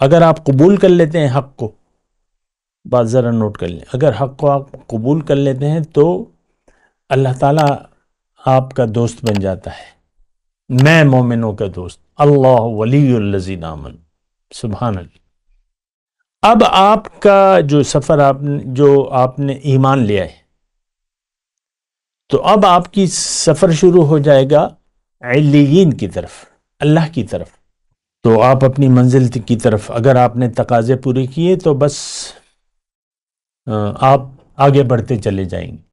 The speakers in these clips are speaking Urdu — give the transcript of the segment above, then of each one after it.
اگر آپ قبول کر لیتے ہیں حق کو، بات ذرا نوٹ کر لیں، اگر حق کو آپ قبول کر لیتے ہیں تو اللہ تعالیٰ آپ کا دوست بن جاتا ہے، میں مومنوں کا دوست، اللہ ولی الذین آمنوا، سبحان اللہ۔ اب آپ کا جو سفر جو آپ نے ایمان لیا ہے، تو اب آپ کی سفر شروع ہو جائے گا علیین کی طرف، اللہ کی طرف۔ تو آپ اپنی منزل کی طرف، اگر آپ نے تقاضے پورے کیے تو بس آپ آگے بڑھتے چلے جائیں گے۔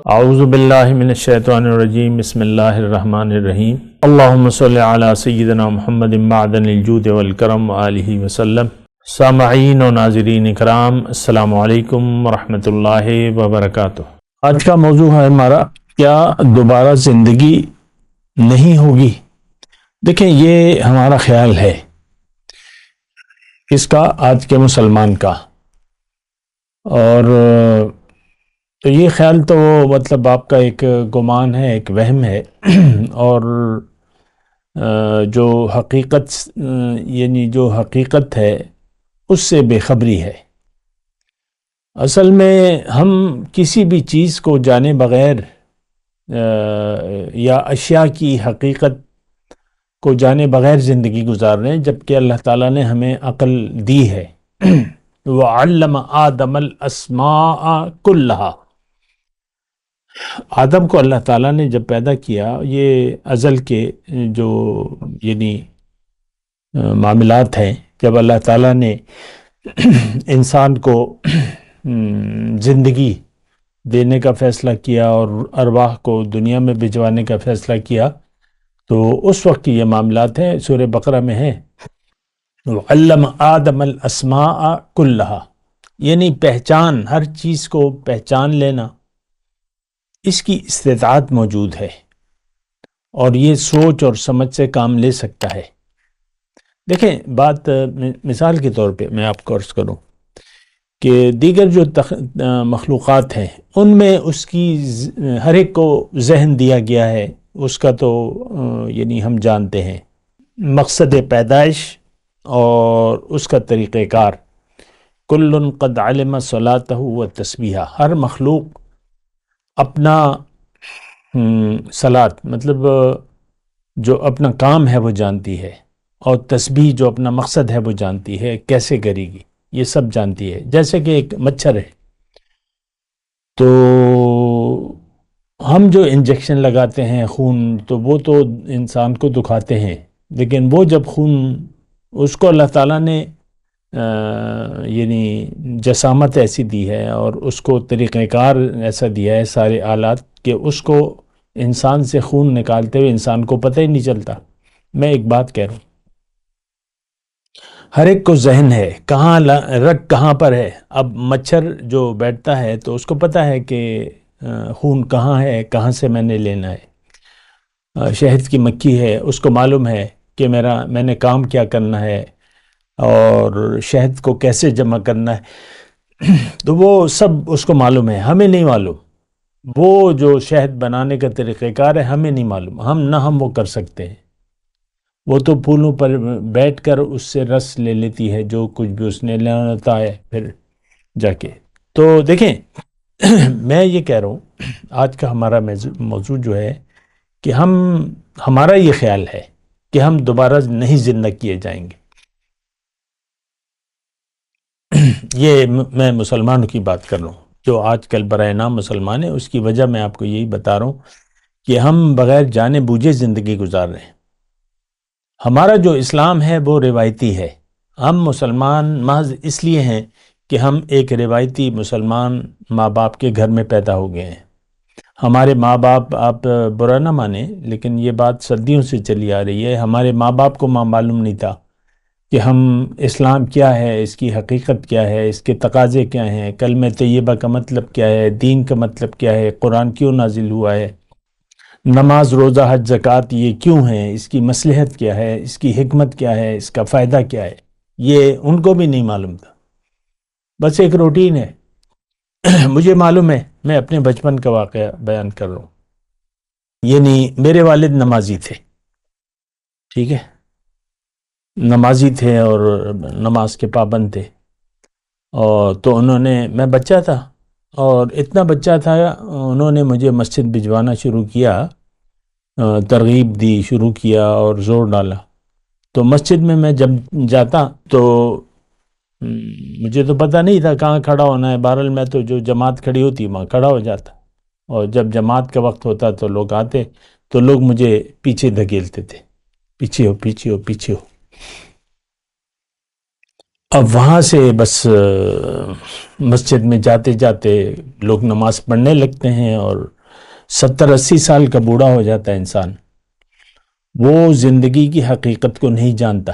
اعوذ باللہ من الشیطان الرجیم، بسم اللہ الرحمن الرحیم، اللہم صلی علی سیدنا محمد معدن الجود والکرم وآلہ وسلم۔ سامعین و ناظرین اکرام، السلام علیکم ورحمۃ اللہ وبرکاتہ۔ آج کا موضوع ہے ہمارا، کیا دوبارہ زندگی نہیں ہوگی؟ دیکھیں، یہ ہمارا خیال ہے اس کا، آج کے مسلمان کا، اور تو یہ خیال تو مطلب آپ کا ایک گمان ہے، ایک وہم ہے، اور جو حقیقت یعنی جو حقیقت ہے اس سے بے خبری ہے۔ اصل میں ہم کسی بھی چیز کو جانے بغیر یا اشیاء کی حقیقت کو جانے بغیر زندگی گزار رہے ہیں، جبکہ اللہ تعالیٰ نے ہمیں عقل دی ہے۔ وَعَلَّمَ آدَمَ الْأَسْمَاءَ كُلَّهَا، آدم کو اللہ تعالیٰ نے جب پیدا کیا، یہ ازل کے جو یعنی معاملات ہیں، جب اللہ تعالیٰ نے انسان کو زندگی دینے کا فیصلہ کیا اور ارواح کو دنیا میں بھجوانے کا فیصلہ کیا، تو اس وقت کی یہ معاملات ہیں، سورہ بقرہ میں ہے وَعَلَّمَ آدَمَ الْأَسْمَاءَ كُلَّهَا، یعنی پہچان، ہر چیز کو پہچان لینا، اس کی استطاعت موجود ہے، اور یہ سوچ اور سمجھ سے کام لے سکتا ہے۔ دیکھیں، بات مثال کے طور پہ میں آپ کو عرض کروں کہ دیگر جو مخلوقات ہیں، ان میں اس کی ہر ایک کو ذہن دیا گیا ہے، اس کا تو یعنی ہم جانتے ہیں مقصد پیدائش اور اس کا طریقہ کار۔ کل قد علم صلاتہ و تسبیحہ، ہر مخلوق اپنا صلات مطلب جو اپنا کام ہے وہ جانتی ہے، اور تسبیح جو اپنا مقصد ہے وہ جانتی ہے، کیسے کرے گی یہ سب جانتی ہے۔ جیسے کہ ایک مچھر ہے، تو ہم جو انجیکشن لگاتے ہیں خون، تو وہ تو انسان کو دکھاتے ہیں، لیکن وہ جب خون، اس کو اللہ تعالیٰ نے یعنی جسامت ایسی دی ہے اور اس کو طریقہ کار ایسا دیا ہے، سارے آلات، کہ اس کو انسان سے خون نکالتے ہوئے انسان کو پتہ ہی نہیں چلتا۔ میں ایک بات کہہ رہا ہوں، ہر ایک کو ذہن ہے، کہاں رگ کہاں پر ہے۔ اب مچھر جو بیٹھتا ہے تو اس کو پتہ ہے کہ خون کہاں ہے، کہاں سے میں نے لینا ہے۔ شہد کی مکھی ہے، اس کو معلوم ہے کہ میں نے کام کیا کرنا ہے اور شہد کو کیسے جمع کرنا ہے، تو وہ سب اس کو معلوم ہے، ہمیں نہیں معلوم۔ وہ جو شہد بنانے کا طریقہ کار ہے، ہمیں نہیں معلوم، ہم وہ کر سکتے ہیں۔ وہ تو پھولوں پر بیٹھ کر اس سے رس لے لیتی ہے، جو کچھ بھی اس نے لینا ہوتا ہے پھر جا کے۔ تو دیکھیں، میں یہ کہہ رہا ہوں، آج کا ہمارا موضوع جو ہے کہ ہمارا یہ خیال ہے کہ ہم دوبارہ نہیں زندہ کیے جائیں گے۔ یہ میں مسلمانوں کی بات کر رہا ہوں، جو آج کل برائے نام مسلمان ہیں۔ اس کی وجہ میں آپ کو یہی بتا رہا ہوں کہ ہم بغیر جانے بوجھے زندگی گزار رہے ہیں۔ ہمارا جو اسلام ہے وہ روایتی ہے، ہم مسلمان محض اس لیے ہیں کہ ہم ایک روایتی مسلمان ماں باپ کے گھر میں پیدا ہو گئے ہیں۔ ہمارے ماں باپ، آپ برا نہ مانیں لیکن یہ بات صدیوں سے چلی آ رہی ہے، ہمارے ماں باپ کو معلوم نہیں تھا کہ ہم اسلام کیا ہے، اس کی حقیقت کیا ہے، اس کے تقاضے کیا ہیں، کلمہ طیبہ کا مطلب کیا ہے، دین کا مطلب کیا ہے، قرآن کیوں نازل ہوا ہے، نماز، روزہ، حج، زکوٰۃ یہ کیوں ہیں، اس کی مصلحت کیا ہے، اس کی حکمت کیا ہے، اس کا فائدہ کیا ہے، یہ ان کو بھی نہیں معلوم تھا۔ بس ایک روٹین ہے، مجھے معلوم ہے، میں اپنے بچپن کا واقعہ بیان کر رہا ہوں، یعنی میرے والد نمازی تھے، ٹھیک ہے، نمازی تھے اور نماز کے پابند تھے، اور تو انہوں نے، میں بچہ تھا اور اتنا بچہ تھا، انہوں نے مجھے مسجد بھجوانا شروع کیا، ترغیب دی، شروع کیا اور زور ڈالا۔ تو مسجد میں جب جاتا تو مجھے تو پتہ نہیں تھا کہاں کھڑا ہونا ہے، بہرحال میں تو جو جماعت کھڑی ہوتی وہاں کھڑا ہو جاتا، اور جب جماعت کا وقت ہوتا تو لوگ آتے تو لوگ مجھے پیچھے دھکیلتے تھے، پیچھے ہو پیچھے ہو پیچھے ہو۔ اب وہاں سے بس مسجد میں جاتے جاتے لوگ نماز پڑھنے لگتے ہیں، اور 70-80 سال کا بوڑھا ہو جاتا ہے انسان، وہ زندگی کی حقیقت کو نہیں جانتا۔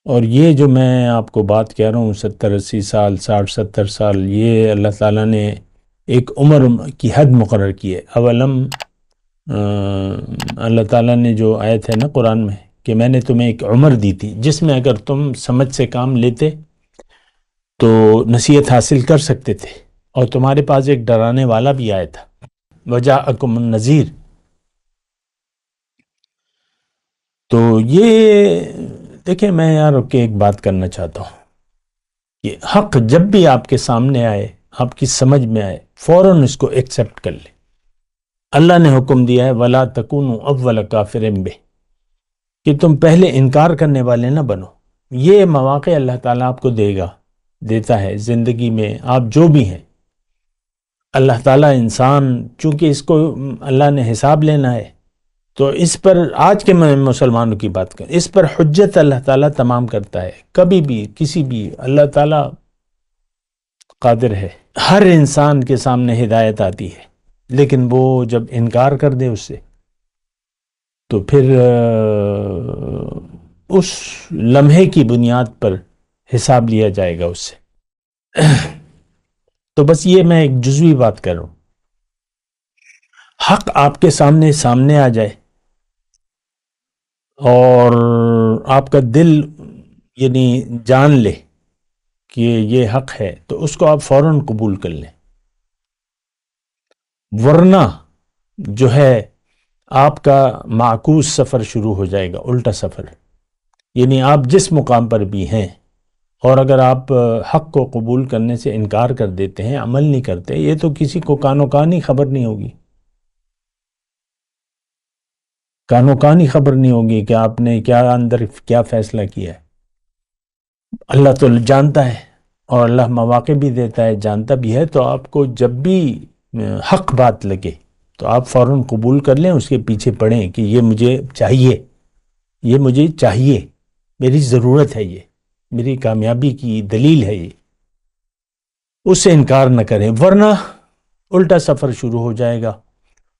اور یہ جو میں آپ کو بات کہہ رہا ہوں، 70-80 سال، 60-70 سال، یہ اللہ تعالیٰ نے ایک عمر کی حد مقرر کی ہے۔ اولم اللہ تعالیٰ نے جو آیت ہے نا قرآن میں کہ میں نے تمہیں ایک عمر دی تھی جس میں اگر تم سمجھ سے کام لیتے تو نصیحت حاصل کر سکتے تھے، اور تمہارے پاس ایک ڈرانے والا بھی آیا تھا، وجاءکم النذیر۔ تو یہ دیکھیں، میں یار کہ ایک بات کرنا چاہتا ہوں کہ حق جب بھی آپ کے سامنے آئے، آپ کی سمجھ میں آئے، فوراً اس کو ایکسیپٹ کر لیں۔ اللہ نے حکم دیا ہے وَلَا تَكُونُوا أَوَّلَ كَافِرٍ بِهِ، کہ تم پہلے انکار کرنے والے نہ بنو۔ یہ مواقع اللہ تعالیٰ آپ کو دیتا ہے زندگی میں، آپ جو بھی ہیں۔ اللہ تعالیٰ انسان، چونکہ اس کو اللہ نے حساب لینا ہے، تو اس پر آج کے میں مسلمانوں کی بات کریں، اس پر حجت اللہ تعالیٰ تمام کرتا ہے، کبھی بھی کسی بھی، اللہ تعالیٰ قادر ہے۔ ہر انسان کے سامنے ہدایت آتی ہے، لیکن وہ جب انکار کر دے اس سے تو پھر اس لمحے کی بنیاد پر حساب لیا جائے گا اس سے۔ تو بس یہ میں ایک جزوی بات کر رہا ہوں۔ حق آپ کے سامنے آ جائے اور آپ کا دل یعنی جان لے کہ یہ حق ہے، تو اس کو آپ فوراً قبول کر لیں، ورنہ جو ہے آپ کا معکوس سفر شروع ہو جائے گا، الٹا سفر۔ یعنی آپ جس مقام پر بھی ہیں، اور اگر آپ حق کو قبول کرنے سے انکار کر دیتے ہیں، عمل نہیں کرتے، یہ تو کسی کو کانو کانی خبر نہیں ہوگی، کانو کانی خبر نہیں ہوگی کہ آپ نے کیا اندر کیا فیصلہ کیا ہے۔ اللہ تو جانتا ہے، اور اللہ مواقع بھی دیتا ہے، جانتا بھی ہے، تو آپ کو جب بھی حق بات لگے تو آپ فوراً قبول کر لیں، اس کے پیچھے پڑیں کہ یہ مجھے چاہیے، یہ مجھے چاہیے، میری ضرورت ہے، یہ میری کامیابی کی دلیل ہے، یہ اس سے انکار نہ کریں، ورنہ الٹا سفر شروع ہو جائے گا۔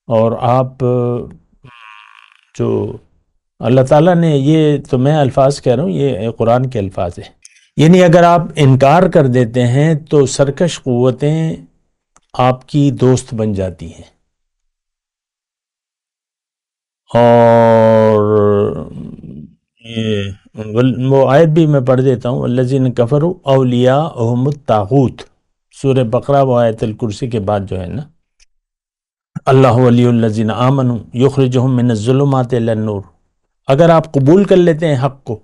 اور آپ جو اللہ تعالیٰ نے، یہ تو میں الفاظ کہہ رہا ہوں، یہ قرآن کے الفاظ ہیں، یعنی اگر آپ انکار کر دیتے ہیں تو سرکش قوتیں آپ کی دوست بن جاتی ہیں، اور وہ آیت بھی میں پڑھ دیتا ہوں، الذین کفروا اولیاءہم الطاغوت، سورہ بقرہ و آیت الکرسی کے بعد جو ہے نا، اللہ ولی الذین آمنوا یخرجہم من الظلمات الی النور۔ اگر آپ قبول کر لیتے ہیں حق کو،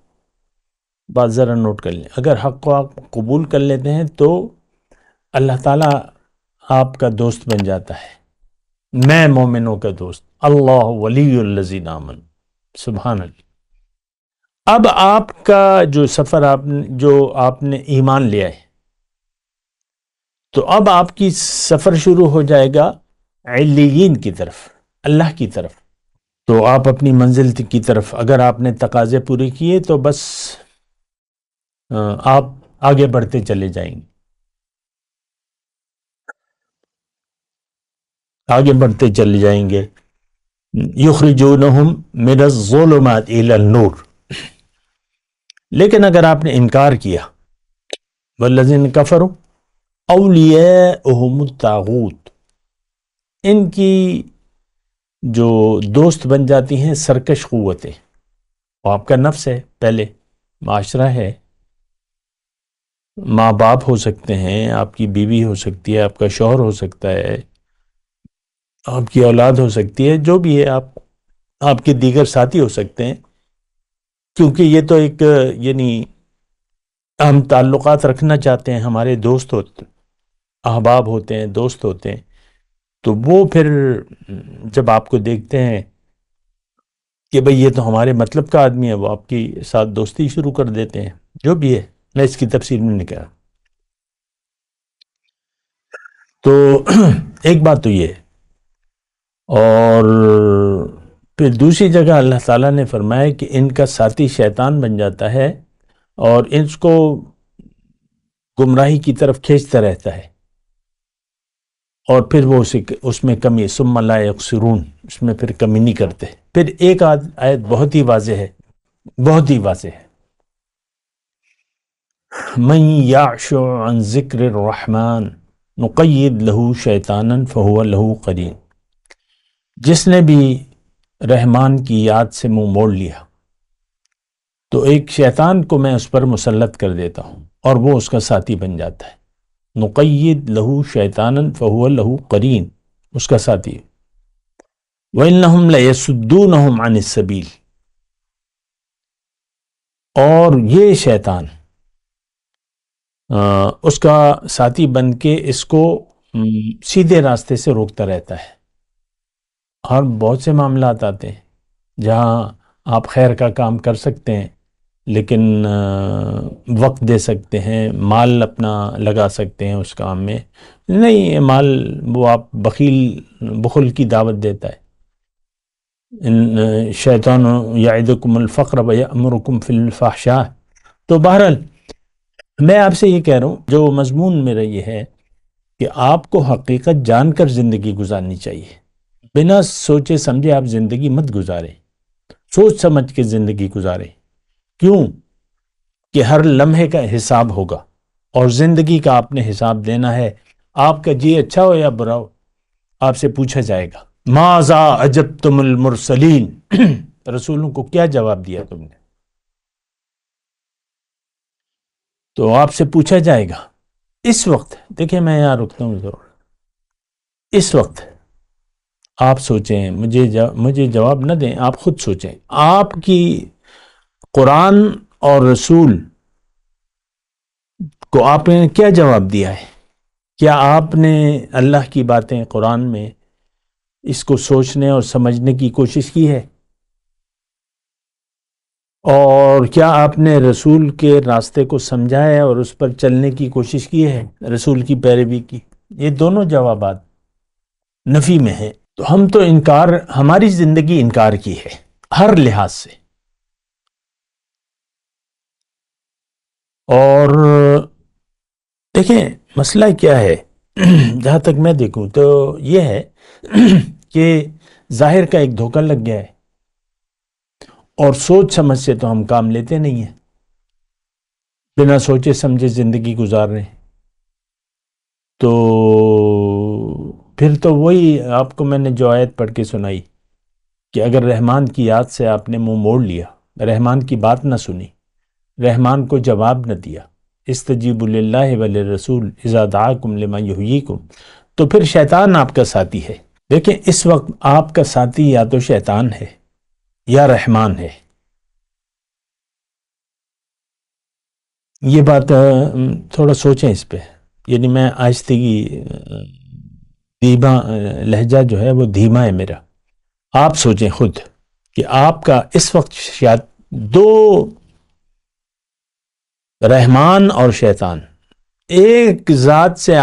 بات ذرا نوٹ کر لیں، اگر حق کو آپ قبول کر لیتے ہیں تو اللہ تعالیٰ آپ کا دوست بن جاتا ہے، میں مومنوں کا دوست، اللہ ولی الذین آمنوا، سبحان اللہ۔ اب آپ کا جو سفر جو آپ نے ایمان لیا ہے، تو اب آپ کی سفر شروع ہو جائے گا علیین کی طرف، اللہ کی طرف۔ تو آپ اپنی منزل کی طرف، اگر آپ نے تقاضے پورے کیے تو بس آپ آگے بڑھتے چلے جائیں گے، آگے بڑھتے چلے جائیں گے۔ یخرجونہم من الظلمات الی النور۔ لیکن اگر آپ نے انکار کیا، والذین کفروا اولیاءہم الطاغوت، ان کی جو دوست بن جاتی ہیں سرکش قوتیں، وہ آپ کا نفس ہے، پہلے معاشرہ ہے، ماں باپ ہو سکتے ہیں، آپ کی بیوی ہو سکتی ہے، آپ کا شوہر ہو سکتا ہے، آپ کی اولاد ہو سکتی ہے، جو بھی ہے، آپ کے دیگر ساتھی ہو سکتے ہیں، کیونکہ یہ تو ایک یعنی ہم تعلقات رکھنا چاہتے ہیں، ہمارے دوست ہوتے، احباب ہوتے ہیں، دوست ہوتے ہیں، تو وہ پھر جب آپ کو دیکھتے ہیں کہ بھئی یہ تو ہمارے مطلب کا آدمی ہے، وہ آپ کی ساتھ دوستی شروع کر دیتے ہیں، جو بھی ہے، میں اس کی تفصیل میں نہیں کہہ رہا۔ تو ایک بات تو یہ ہے، اور پھر دوسری جگہ اللہ تعالیٰ نے فرمایا کہ ان کا ساتھی شیطان بن جاتا ہے اور اس کو گمراہی کی طرف کھینچتا رہتا ہے، اور پھر وہ اس میں کمی، ثم لا یقصرون، اس میں پھر کمی نہیں کرتے۔ پھر ایک آیت بہت ہی واضح ہے، بہت ہی واضح ہے، من یعش عن ذکر الرحمن نقید لہو شیطانا فہو لہو قرین، جس نے بھی رحمان کی یاد سے منہ موڑ لیا تو ایک شیطان کو میں اس پر مسلط کر دیتا ہوں اور وہ اس کا ساتھی بن جاتا ہے۔ نقید لہو شیطانا فہو لہو قرین، اس کا ساتھی۔ وَإِنَّهُمْ لَيَسُدُّونَهُمْ عَنِ السَّبِيلِ، اور یہ شیطان اس کا ساتھی بن کے اس کو سیدھے راستے سے روکتا رہتا ہے۔ اور بہت سے معاملات آتے ہیں جہاں آپ خیر کا کام کر سکتے ہیں، لیکن وقت دے سکتے ہیں، مال اپنا لگا سکتے ہیں اس کام میں، نہیں یہ مال وہ آپ بخل کی دعوت دیتا ہے۔ شیطان یعدکم الفقر ویأمرکم فی الفحشاء۔ تو بہرحال میں آپ سے یہ کہہ رہا ہوں، جو مضمون میرا یہ ہے کہ آپ کو حقیقت جان کر زندگی گزارنی چاہیے، بنا سوچے سمجھے آپ زندگی مت گزاریں، سوچ سمجھ کے زندگی گزاریں۔ کیوں کہ ہر لمحے کا حساب ہوگا، اور زندگی کا آپ نے حساب دینا ہے۔ آپ کا جی اچھا ہو یا برا ہو، آپ سے پوچھا جائے گا ماذا اجبتم المرسلین، رسولوں کو کیا جواب دیا تم نے، تو آپ سے پوچھا جائے گا۔ اس وقت دیکھیں، میں یہاں رکتا ہوں ضرور، اس وقت آپ سوچیں، مجھے جواب نہ دیں، آپ خود سوچیں، آپ کی قرآن اور رسول کو آپ نے کیا جواب دیا ہے؟ کیا آپ نے اللہ کی باتیں قرآن میں اس کو سوچنے اور سمجھنے کی کوشش کی ہے؟ اور کیا آپ نے رسول کے راستے کو سمجھا ہے اور اس پر چلنے کی کوشش کی ہے، رسول کی پیروی کی؟ یہ دونوں جوابات نفی میں ہیں۔ تو ہم تو ہماری زندگی انکار کی ہے ہر لحاظ سے۔ اور دیکھیں مسئلہ کیا ہے، جہاں تک میں دیکھوں تو یہ ہے کہ ظاہر کا ایک دھوکہ لگ گیا ہے، اور سوچ سمجھ سے تو ہم کام لیتے نہیں ہیں، بنا سوچے سمجھے زندگی گزار رہے ہیں۔ تو پھر تو وہی آپ کو میں نے جو آیت پڑھ کے سنائی کہ اگر رحمان کی یاد سے آپ نے منہ موڑ لیا، رحمان کی بات نہ سنی، رحمان کو جواب نہ دیا، استجیبوا للہ وللرسول اذا دعاکم لما یحییکم، تو پھر شیطان آپ کا ساتھی ہے۔ دیکھیں اس وقت آپ کا ساتھی یا تو شیطان ہے یا رحمان ہے۔ یہ بات تھوڑا سوچیں اس پہ، یعنی میں آہستگی، دھیما لہجہ جو ہے وہ دھیما ہے میرا، آپ سوچیں خود کہ آپ کا اس وقت شاید دو، رحمان اور شیطان، ایک ذات سے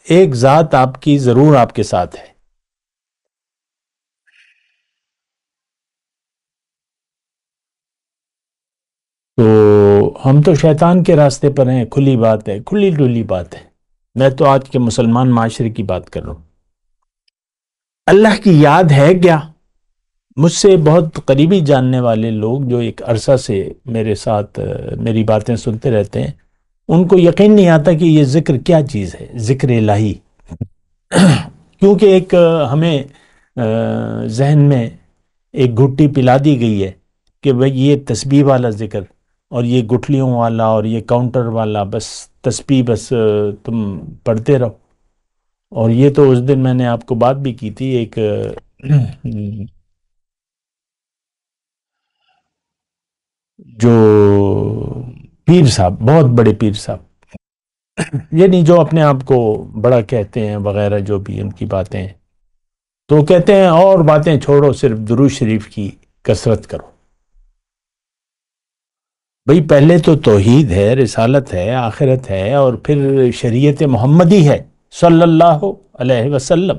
ایک ذات آپ کی ضرور آپ کے ساتھ ہے۔ تو ہم تو شیطان کے راستے پر ہیں، کھلی بات ہے، کھلی ڈلی بات ہے۔ میں تو آج کے مسلمان معاشرے کی بات کر رہا ہوں۔ اللہ کی یاد ہے کیا؟ مجھ سے بہت قریبی جاننے والے لوگ جو ایک عرصہ سے میرے ساتھ میری باتیں سنتے رہتے ہیں، ان کو یقین نہیں آتا کہ یہ ذکر کیا چیز ہے، ذکر الہی۔ کیونکہ ایک ہمیں ذہن میں ایک گھٹی پلا دی گئی ہے کہ بھئی یہ تسبیح والا ذکر، اور یہ گٹھلیوں والا اور یہ کاؤنٹر والا، بس تسبیح بس تم پڑھتے رہو۔ اور یہ تو اس دن میں نے آپ کو بات بھی کی تھی، ایک جو پیر صاحب، بہت بڑے پیر صاحب، یعنی جو اپنے آپ کو بڑا کہتے ہیں وغیرہ، جو بھی ان کی باتیں ہیں، تو کہتے ہیں اور باتیں چھوڑو، صرف درود شریف کی کثرت کرو۔ بھئی پہلے تو توحید ہے، رسالت ہے، آخرت ہے، اور پھر شریعت محمدی ہے صلی اللہ علیہ وسلم۔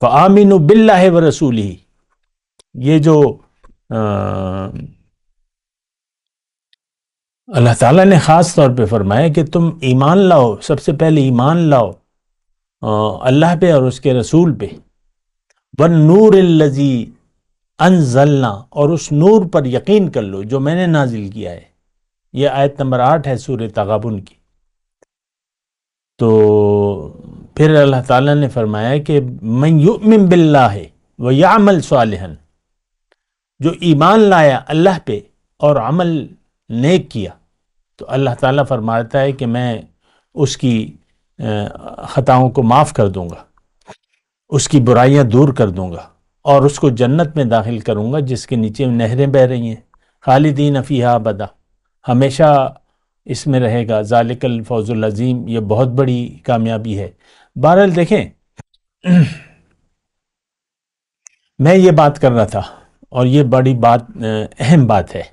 فآمنوا باللہ ورسولہ، یہ جو اللہ تعالیٰ نے خاص طور پہ فرمایا کہ تم ایمان لاؤ، سب سے پہلے ایمان لاؤ اللہ پہ اور اس کے رسول پہ، والنور الذی انزلنا، اور اس نور پر یقین کر لو جو میں نے نازل کیا ہے۔ یہ آیت نمبر 8 ہے سورہ تغابن کی۔ تو پھر اللہ تعالیٰ نے فرمایا کہ من یؤمن باللہ ویعمل صالحا، جو ایمان لایا اللہ پہ اور عمل نیک کیا، تو اللہ تعالیٰ فرماتا ہے کہ میں اس کی خطاؤں کو معاف کر دوں گا، اس کی برائیاں دور کر دوں گا، اور اس کو جنت میں داخل کروں گا جس کے نیچے نہریں بہہ رہی ہیں، خالدین فیہا ابدا، ہمیشہ اس میں رہے گا۔ ذالک الفوز العظیم، یہ بہت بڑی کامیابی ہے۔ بہرحال دیکھیں، میں یہ بات کر رہا تھا، اور یہ بڑی بات، اہم بات ہے۔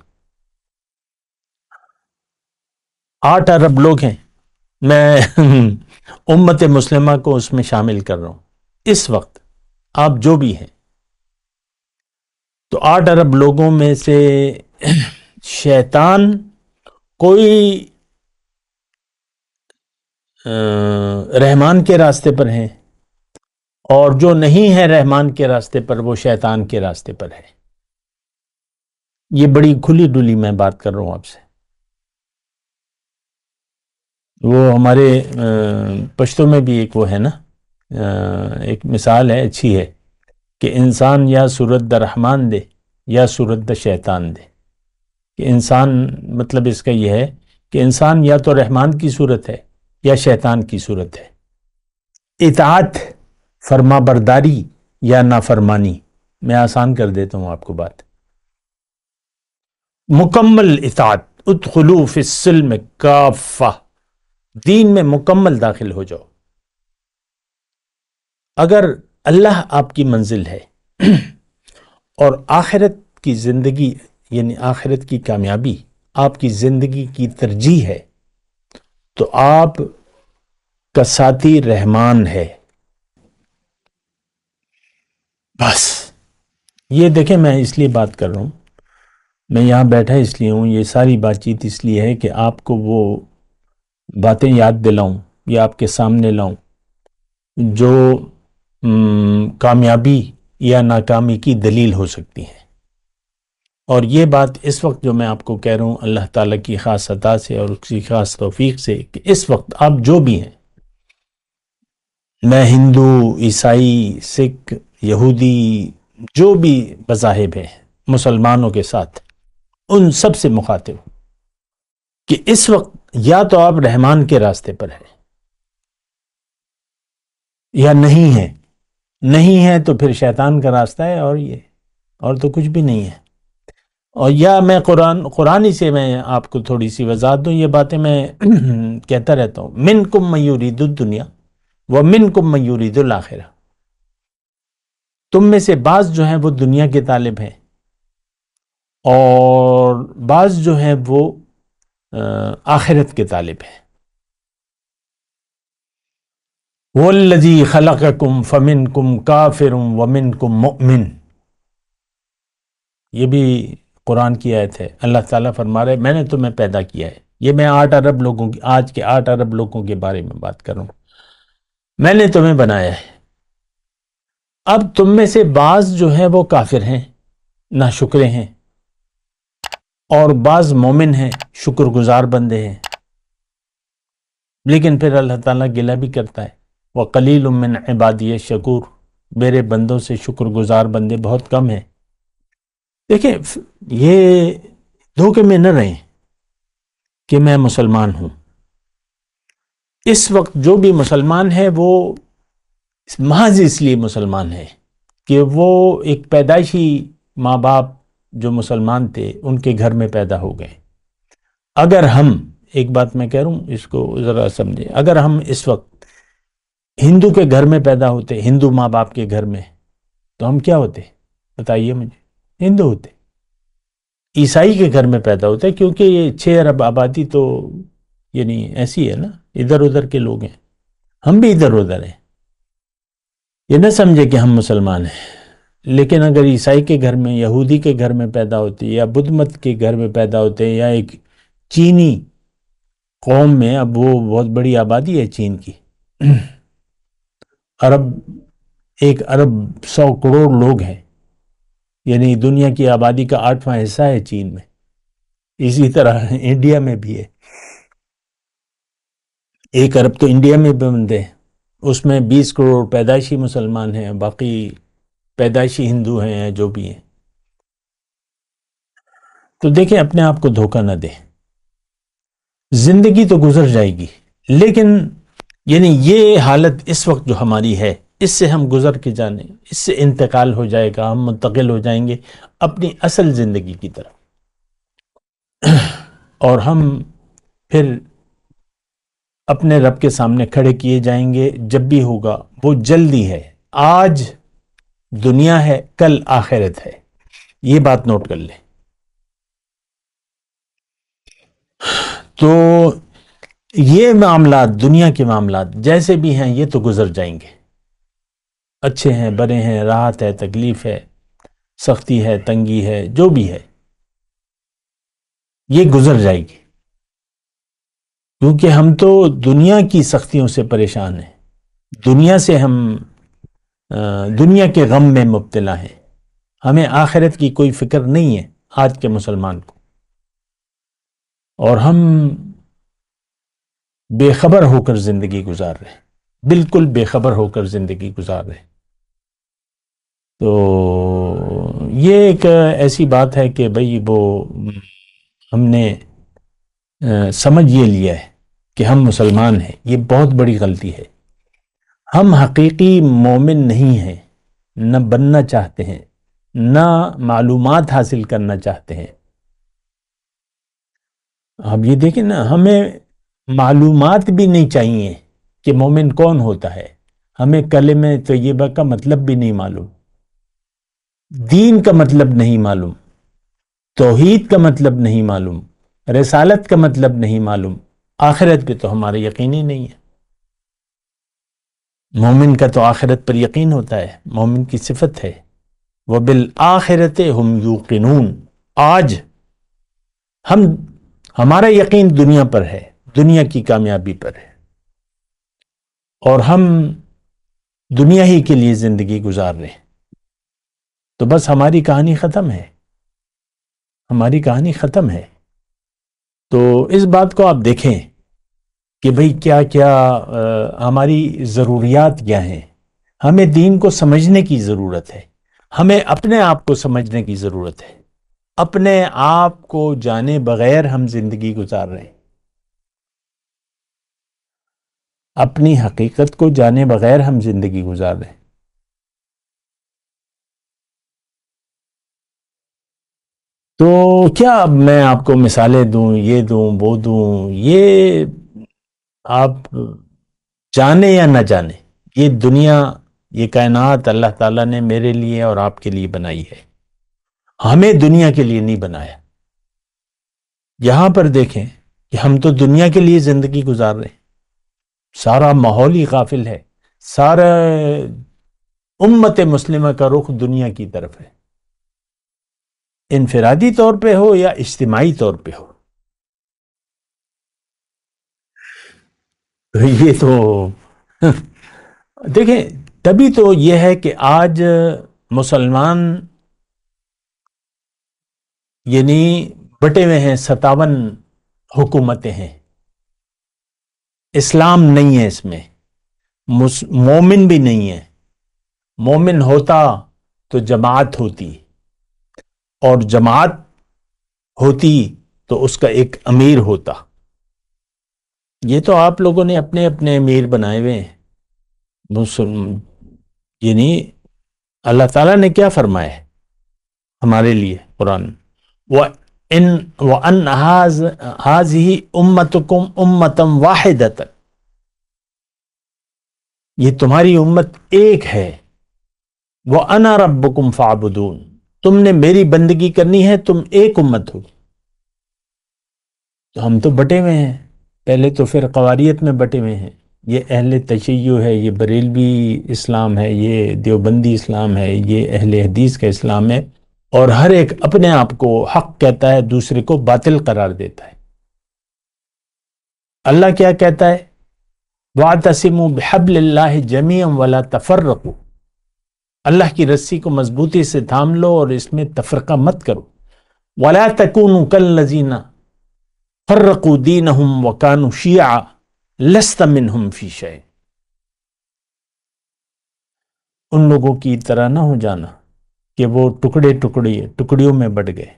8 ارب لوگ ہیں، میں امت مسلمہ کو اس میں شامل کر رہا ہوں۔ اس وقت آپ جو بھی ہیں، تو 8 ارب لوگوں میں سے شیطان کوئی رحمان کے راستے پر ہیں، اور جو نہیں ہے رحمان کے راستے پر وہ شیطان کے راستے پر ہے۔ یہ بڑی کھلی ڈلی میں بات کر رہا ہوں آپ سے۔ وہ ہمارے پشتوں میں بھی ایک وہ ہے نا، ایک مثال ہے، اچھی ہے، کہ انسان یا صورت دا رحمان دے یا صورت دا شیطان دے، کہ انسان، مطلب اس کا یہ ہے کہ انسان یا تو رحمان کی صورت ہے یا شیطان کی صورت ہے۔ اطاعت، فرما برداری یا نافرمانی، میں آسان کر دیتا ہوں آپ کو بات۔ مکمل اطاعت، ادخلوا فی السلم کافہ، دین میں مکمل داخل ہو جاؤ۔ اگر اللہ آپ کی منزل ہے اور آخرت کی زندگی، یعنی آخرت کی کامیابی آپ کی زندگی کی ترجیح ہے، تو آپ کا ساتھی رحمان ہے۔ بس یہ دیکھیں، میں اس لیے بات کر رہا ہوں، میں یہاں بیٹھا اس لیے ہوں، یہ ساری بات چیت اس لیے ہے کہ آپ کو وہ باتیں یاد دلاؤں یا آپ کے سامنے لاؤں جو کامیابی یا ناکامی کی دلیل ہو سکتی ہیں۔ اور یہ بات اس وقت جو میں آپ کو کہہ رہا ہوں، اللہ تعالیٰ کی خاص عطا سے اور اس کی خاص توفیق سے، کہ اس وقت آپ جو بھی ہیں، میں ہندو، عیسائی، سکھ، یہودی، جو بھی مذاہب ہیں، مسلمانوں کے ساتھ ان سب سے مخاطب ہوں کہ اس وقت یا تو آپ رحمان کے راستے پر ہیں یا نہیں ہیں، نہیں ہے تو پھر شیطان کا راستہ ہے، اور یہ اور تو کچھ بھی نہیں ہے۔ اور یا میں قرآن ہی سے میں آپ کو تھوڑی سی وضاحت دوں، یہ باتیں میں کہتا رہتا ہوں، منکم من یرید الدنیا ومنکم من یرید الآخرہ، تم میں سے بعض جو ہیں وہ دنیا کے طالب ہیں، اور بعض جو ہیں وہ آخرت کے طالب ہیں۔ وَالَّذِي خَلَقَكُمْ فَمِنْكُمْ كَافِرٌ وَمِنْكُمْ مُؤْمِنٌ، یہ بھی قرآن کی آیت ہے۔ اللہ تعالیٰ فرما رہے میں نے تمہیں پیدا کیا ہے۔ یہ میں 8 ارب لوگوں کی، آج کے 8 ارب لوگوں کے بارے میں بات کر رہا ہوں، میں نے تمہیں بنایا ہے۔ اب تم میں سے بعض جو ہیں وہ کافر ہیں، ناشکرے ہیں، اور بعض مومن ہیں، شکر گزار بندے ہیں۔ لیکن پھر اللہ تعالیٰ گلہ بھی کرتا ہے، وَقَلِيلٌ مِّنْ عِبَادِيَ الشَّكُورُ، میرے بندوں سے شکر گزار بندے بہت کم ہیں۔ دیکھیں، یہ دھوکے میں نہ رہیں کہ میں مسلمان ہوں. اس وقت جو بھی مسلمان ہے وہ محض اس لیے مسلمان ہے کہ وہ ایک پیدائشی ماں باپ جو مسلمان تھے ان کے گھر میں پیدا ہو گئے. اگر ہم، ایک بات میں کہہ رہا ہوں اس کو ذرا سمجھیں، اگر ہم اس وقت ہندو کے گھر میں پیدا ہوتے، ہندو ماں باپ کے گھر میں، تو ہم کیا ہوتے؟ بتائیے مجھے. ہندو ہوتے. عیسائی کے گھر میں پیدا ہوتے کیونکہ یہ 6 ارب آبادی تو یعنی ایسی ہے نا، ادھر ادھر کے لوگ ہیں. ہم بھی ادھر ادھر ہیں. یہ نہ سمجھے کہ ہم مسلمان ہیں. لیکن اگر عیسائی کے گھر میں، یہودی کے گھر میں پیدا ہوتے، یا بدھ مت کے گھر میں پیدا ہوتے، یا ایک چینی قوم میں، اب وہ بہت بڑی آبادی ہے چین کی، ارب، 1 ارب 100 کروڑ لوگ ہیں، یعنی دنیا کی آبادی کا 8واں حصہ ہے چین میں. اسی طرح انڈیا میں بھی ہے. 1 ارب تو انڈیا میں بھی بنتے ہیں. اس میں 20 کروڑ پیدائشی مسلمان ہیں، باقی پیدائشی ہندو ہیں جو بھی ہیں. تو دیکھیں اپنے آپ کو دھوکہ نہ دیں. زندگی تو گزر جائے گی، لیکن یعنی یہ حالت اس وقت جو ہماری ہے، اس سے ہم گزر کے جانے، اس سے انتقال ہو جائے گا، ہم منتقل ہو جائیں گے اپنی اصل زندگی کی طرف. اور ہم پھر اپنے رب کے سامنے کھڑے کیے جائیں گے. جب بھی ہوگا وہ جلدی ہے. آج دنیا ہے، کل آخرت ہے. یہ بات نوٹ کر لیں. تو یہ معاملات، دنیا کے معاملات جیسے بھی ہیں، یہ تو گزر جائیں گے. اچھے ہیں، برے ہیں، راحت ہے، تکلیف ہے، سختی ہے، تنگی ہے، جو بھی ہے یہ گزر جائے گی. کیونکہ ہم تو دنیا کی سختیوں سے پریشان ہیں. دنیا سے ہم دنیا کے غم میں مبتلا ہیں. ہمیں آخرت کی کوئی فکر نہیں ہے آج کے مسلمان کو. اور ہم بے خبر ہو کر زندگی گزار رہے ہیں، بالکل بے خبر ہو کر زندگی گزار رہے ہیں. تو یہ ایک ایسی بات ہے کہ بھئی وہ ہم نے سمجھ یہ لیا ہے کہ ہم مسلمان ہیں. یہ بہت بڑی غلطی ہے. ہم حقیقی مومن نہیں ہیں، نہ بننا چاہتے ہیں، نہ معلومات حاصل کرنا چاہتے ہیں. اب یہ دیکھیں نا، ہمیں معلومات بھی نہیں چاہیے کہ مومن کون ہوتا ہے. ہمیں کلمہ طیبہ کا مطلب بھی نہیں معلوم، دین کا مطلب نہیں معلوم، توحید کا مطلب نہیں معلوم، رسالت کا مطلب نہیں معلوم. آخرت پہ تو ہمارا یقین ہی نہیں ہے. مومن کا تو آخرت پر یقین ہوتا ہے، مومن کی صفت ہے وَبِالْآخِرَةِ هُمْ يُوقِنُونَ. آج ہمارا یقین دنیا پر ہے، دنیا کی کامیابی پر ہے، اور ہم دنیا ہی کے لیے زندگی گزار رہے ہیں. تو بس ہماری کہانی ختم ہے، ہماری کہانی ختم ہے. تو اس بات کو آپ دیکھیں کہ بھئی کیا کیا ہماری ضروریات کیا ہیں. ہمیں دین کو سمجھنے کی ضرورت ہے. ہمیں اپنے آپ کو سمجھنے کی ضرورت ہے. اپنے آپ کو جانے بغیر ہم زندگی گزار رہے ہیں. اپنی حقیقت کو جانے بغیر ہم زندگی گزار رہے ہیں. تو کیا اب میں آپ کو مثالیں دوں، یہ دوں، وہ دوں، یہ آپ جانے یا نہ جانے، یہ دنیا، یہ کائنات اللہ تعالیٰ نے میرے لیے اور آپ کے لیے بنائی ہے. ہمیں دنیا کے لیے نہیں بنایا. یہاں پر دیکھیں کہ ہم تو دنیا کے لیے زندگی گزار رہے ہیں. سارا ماحول ہی غافل ہے. سارا امت مسلمہ کا رخ دنیا کی طرف ہے، انفرادی طور پہ ہو یا اجتماعی طور پہ ہو. یہ تو دیکھیں، تبھی تو یہ ہے کہ آج مسلمان یعنی بٹے ہوئے ہیں. 57 حکومتیں ہیں. اسلام نہیں ہے اس میں، مومن بھی نہیں ہے. مومن ہوتا تو جماعت ہوتی، اور جماعت ہوتی تو اس کا ایک امیر ہوتا. یہ تو آپ لوگوں نے اپنے اپنے امیر بنائے ہوئے ہیں. یعنی اللہ تعالیٰ نے کیا فرمایا ہے ہمارے لیے قرآن، وَأَنْ هَٰذِهِ أُمَّتُكُمْ أُمَّةً وَاحِدَةً، یہ تمہاری امت ایک ہے. وَأَنَا رَبُّكُمْ فَاعْبُدُونِ، تم نے میری بندگی کرنی ہے، تم ایک امت ہو. تو ہم تو بٹے ہوئے ہیں، پہلے تو پھر قواریت میں بٹے ہوئے ہیں. یہ اہل تشیع ہے، یہ بریلوی اسلام ہے، یہ دیوبندی اسلام ہے، یہ اہل حدیث کا اسلام ہے. اور ہر ایک اپنے آپ کو حق کہتا ہے، دوسرے کو باطل قرار دیتا ہے. اللہ کیا کہتا ہے؟ وَاعْتَصِمُوا بِحَبْلِ اللَّهِ جَمِيعًا وَلَا تَفَرَّقُوا، اللہ کی رسی کو مضبوطی سے تھام لو اور اس میں تفرقہ مت کرو. وَلَا تَكُونُوا كَالَّذِينَ فَرَّقُوا دِينَهُمْ وَكَانُوا شِيَعًا لَسْتَ مِنْهُمْ فِي شَيْءٍ، ان لوگوں کی طرح نہ ہو جانا کہ وہ ٹکڑیوں میں بٹ گئے،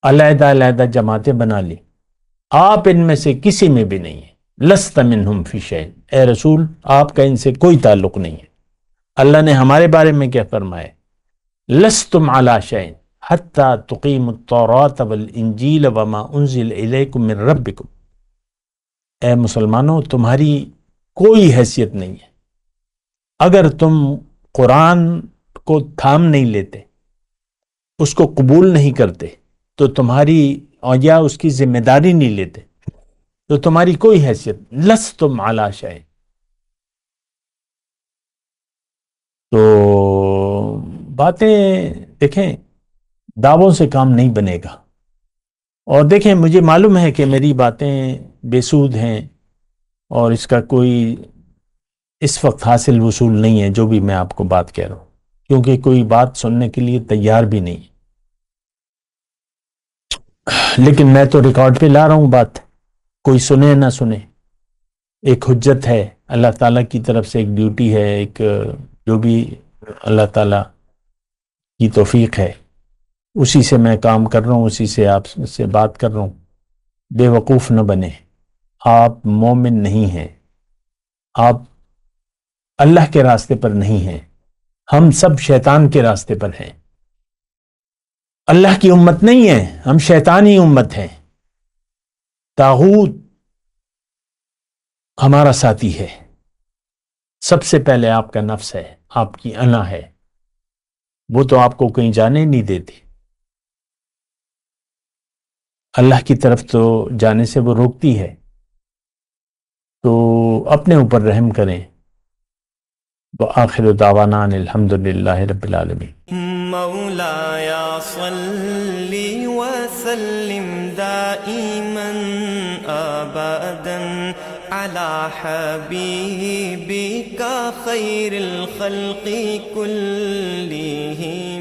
علیحدہ علیحدہ جماعتیں بنا لی. آپ ان میں سے کسی میں بھی نہیں ہیں. لست منہم فی شیء، اے رسول آپ کا ان سے کوئی تعلق نہیں ہے. اللہ نے ہمارے بارے میں کیا فرمایا؟ لستم علی شیء حتی تقیموا التوراۃ والانجیل وما انزل الیکم من ربکم، اے مسلمانوں تمہاری کوئی حیثیت نہیں ہے اگر تم قرآن کو تھام نہیں لیتے، اس کو قبول نہیں کرتے، تو تمہاری یا اس کی ذمہ داری نہیں لیتے تو تمہاری کوئی حیثیت. لستم علی شیء. تو باتیں دیکھیں، دعووں سے کام نہیں بنے گا. اور دیکھیں مجھے معلوم ہے کہ میری باتیں بے سود ہیں اور اس کا کوئی اس وقت حاصل وصول نہیں ہے جو بھی میں آپ کو بات کہہ رہا ہوں، کیونکہ کوئی بات سننے کے لیے تیار بھی نہیں. لیکن میں تو ریکارڈ پہ لا رہا ہوں بات، کوئی سنے نہ سنے، ایک حجت ہے اللہ تعالیٰ کی طرف سے، ایک ڈیوٹی ہے، ایک جو بھی اللہ تعالیٰ کی توفیق ہے اسی سے میں کام کر رہا ہوں، اسی سے آپ سے بات کر رہا ہوں. بے وقوف نہ بنے، آپ مومن نہیں ہیں، آپ اللہ کے راستے پر نہیں ہیں، ہم سب شیطان کے راستے پر ہیں. اللہ کی امت نہیں ہے، ہم شیطانی امت ہیں. طاغوت ہمارا ساتھی ہے. سب سے پہلے آپ کا نفس ہے، آپ کی انا ہے، وہ تو آپ کو کہیں جانے نہیں دیتی. اللہ کی طرف تو جانے سے وہ روکتی ہے. تو اپنے اوپر رحم کریں. وآخر دعوانا ان الحمد للہ رب العالمین. مولایا صلی وسلم دائما ابدا على حبيبك خير الخلق كلهم.